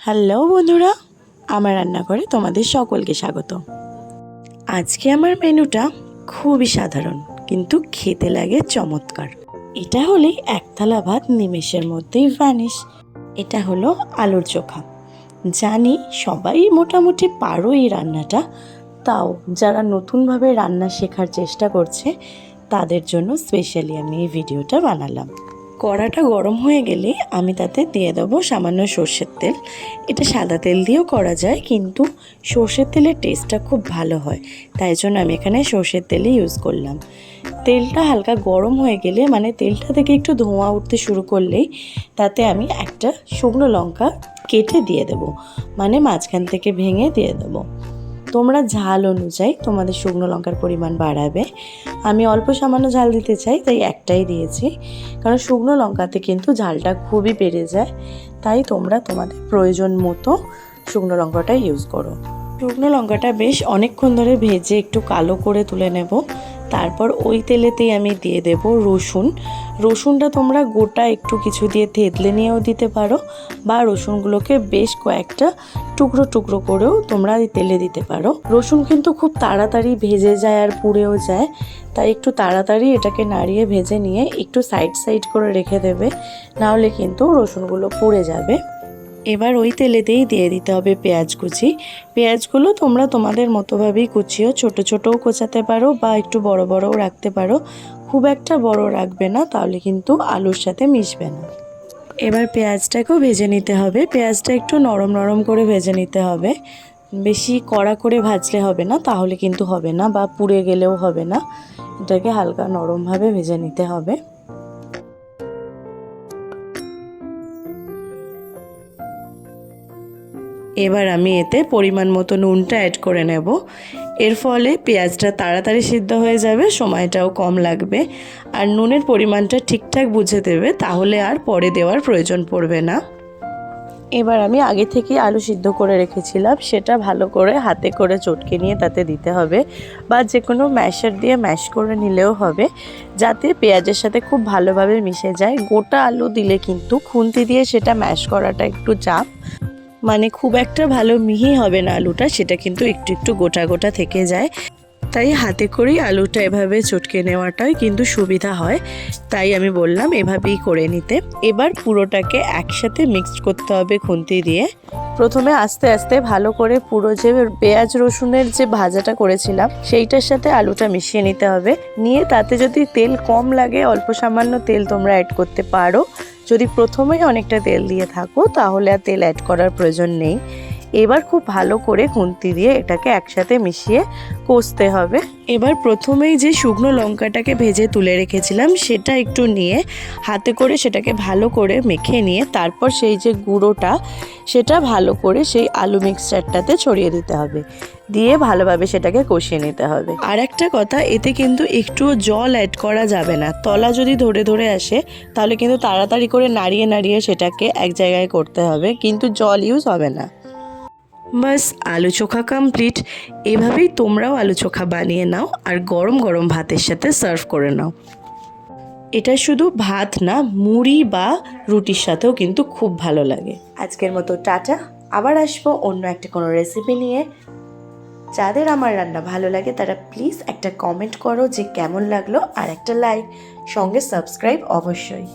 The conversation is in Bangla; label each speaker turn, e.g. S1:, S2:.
S1: হ্যালো বন্ধুরা, আমার রান্নাঘরে তোমাদের সকলকে স্বাগত। আজকে আমার মেনুটা খুবই সাধারণ, কিন্তু খেতে লাগে চমৎকার। এটা হলেই এক থালা ভাত নিমেষের মধ্যেই ভ্যানিশ। এটা হলো আলুর চোখা। জানি সবাই মোটামুটি পারো এই রান্নাটা, তাও যারা নতুনভাবে রান্না শেখার চেষ্টা করছে তাদের জন্য স্পেশালি আমি এই ভিডিওটা বানালাম। কড়াটা গরম হয়ে গেলে আমি তাতে দিয়ে দেবো সামান্য সর্ষের তেল। এটা সাদা তেল দিয়েও করা যায়, কিন্তু সর্ষের তেলের টেস্টটা খুব ভালো হয়, তাই জন্য আমি এখানে সর্ষের তেলই ইউজ করলাম। তেলটা হালকা গরম হয়ে গেলে, মানে তেলটা থেকে একটু ধোঁয়া উঠতে শুরু করলেই তাতে আমি একটা শুকনো লঙ্কা কেটে দিয়ে দেবো, মানে মাঝখান থেকে ভেঙে দিয়ে দেবো। তোমরা ঝাল অনুযায়ী তোমাদের শুকনো লঙ্কার পরিমাণ বাড়াবে। আমি অল্প সামান্য ঝাল দিতে চাই, তাই একটাই দিয়েছি, কারণ শুকনো লঙ্কাতে কিন্তু ঝালটা খুবই বেড়ে যায়। তাই তোমরা তোমাদের প্রয়োজন মতো শুকনো লঙ্কাটা ইউজ করো। শুকনো লঙ্কাটা বেশ অনেকক্ষণ ধরে ভেজে একটু কালো করে তুলে নেব। তারপর ওই তেলেতেই আমি দিয়ে দেব রসুন। রসুনটা তোমরা গোটা একটু কিছু দিয়ে থেতলে নিয়েও দিতে পারো, বা রসুনগুলোকে বেশ কয়েকটা টুকরো টুকরো করেও তোমরা এই তেলে দিতে পারো। রসুন কিন্তু খুব তাড়াতাড়ি ভেজে যায় আর পুড়েও যায়, তাই একটু তাড়াতাড়ি এটাকে নাড়িয়ে ভেজে নিয়ে একটু সাইড সাইড করে রেখে দেবে, নাহলে কিন্তু রসুনগুলো পুড়ে যাবে। এবার ওই তেলেতেই দিয়ে দিতে হবে পেঁয়াজ কুচি। পেঁয়াজগুলো তোমরা তোমাদের মতোভাবেই কুচিও, ছোট ছোটও কোচাতে পারো বা একটু বড় বড়ও রাখতে পারো। খুব একটা বড় রাখবে না, তাহলে কিন্তু আলুর সাথে মিশবে না। এবার পেঁয়াজটাকেও ভেজে নিতে হবে। পেঁয়াজটা একটু নরম নরম করে ভেজে নিতে হবে, বেশি কড়া করে ভাজলে হবে না, তাহলে কিন্তু হবে না, বা পুড়ে গেলেও হবে না। এটাকে হালকা নরমভাবে ভেজে নিতে হবে। এবার আমি এতে পরিমাণ মতো নুনটা অ্যাড করে নেব। এর ফলে পেঁয়াজটা তাড়াতাড়ি সিদ্ধ হয়ে যাবে, সময়টাও কম লাগবে। আর নুনের পরিমাণটা ঠিকঠাক বুঝে দেবে, তাহলে আর পরে দেওয়ার প্রয়োজন পড়বে না। এবার আমি আগে থেকে আলু সিদ্ধ করে রেখেছিলাম, সেটা ভালো করে হাতে করে চটকে নিয়ে তাতে দিতে হবে, বা যে কোনো ম্যাশার দিয়ে ম্যাশ করে নিলেও হবে, যাতে পেঁয়াজের সাথে খুব ভালোভাবে মিশে যায়। গোটা আলু দিলে কিন্তু খুন্তি দিয়ে সেটা ম্যাশ করাটা একটু চাপ, মানে খুব একটা ভালো মিহি হবে না আলুটা, সেটা কিন্তু একটু একটু গোটা গোটা থেকে যায়। তাই হাতে করেই আলুটা এভাবে চটকে নেওয়াটাই কিন্তু সুবিধা হয়, তাই আমি বললাম এভাবেই করে নিতে। এবার পুরোটাকে একসাথে মিক্সড করতে হবে খুন্তি দিয়ে। প্রথমে আস্তে আস্তে ভালো করে পুরো যে পেঁয়াজ রসুনের যে ভাজাটা করেছিলাম সেইটার সাথে আলুটা মিশিয়ে নিতে হবে। নিয়ে তাতে যদি তেল কম লাগে অল্প সামান্য তেল তোমরা অ্যাড করতে পারো। যদি প্রথমেই অনেকটা তেল দিয়ে থাকো তাহলে আর তেল অ্যাড করার প্রয়োজন নেই। এবার খুব ভালো করে খুন্তি দিয়ে এটাকে একসাথে মিশিয়ে কষতে হবে। এবার প্রথমেই যে শুকনো লঙ্কাটাকে ভেজে তুলে রেখেছিলাম সেটা একটু নিয়ে হাতে করে সেটাকে ভালো করে মেখে নিয়ে তারপর সেই যে গুঁড়োটা সেটা ভালো করে সেই আলু মিক্সচারটাতে ছড়িয়ে দিতে হবে, দিয়ে ভালোভাবে সেটাকে কষিয়ে নিতে হবে। আর একটা কথা, এতে কিন্তু একটুও জল অ্যাড করা যাবে না। তলা যদি ধরে ধরে আসে তাহলে কিন্তু তাড়াতাড়ি করে নাড়িয়ে নাড়িয়ে সেটাকে এক জায়গায় করতে হবে, কিন্তু জল ইউজ হবে না। বাস, আলু চোখা কমপ্লিট। এভাবেই তোমরাও আলু চোখা বানিয়ে নাও আর গরম গরম ভাতের সাথে সার্ভ করে নাও। এটা শুধু ভাত না, মুড়ি বা রুটির সাথেও কিন্তু খুব ভালো লাগে। আজকের মতো টাটা, আবার আসবো অন্য একটা কোনো রেসিপি নিয়ে। যাদের আমার রান্না ভালো লাগে তারা প্লিজ একটা কমেন্ট করো যে কেমন লাগলো, আর একটা লাইক, সঙ্গে সাবস্ক্রাইব অবশ্যই।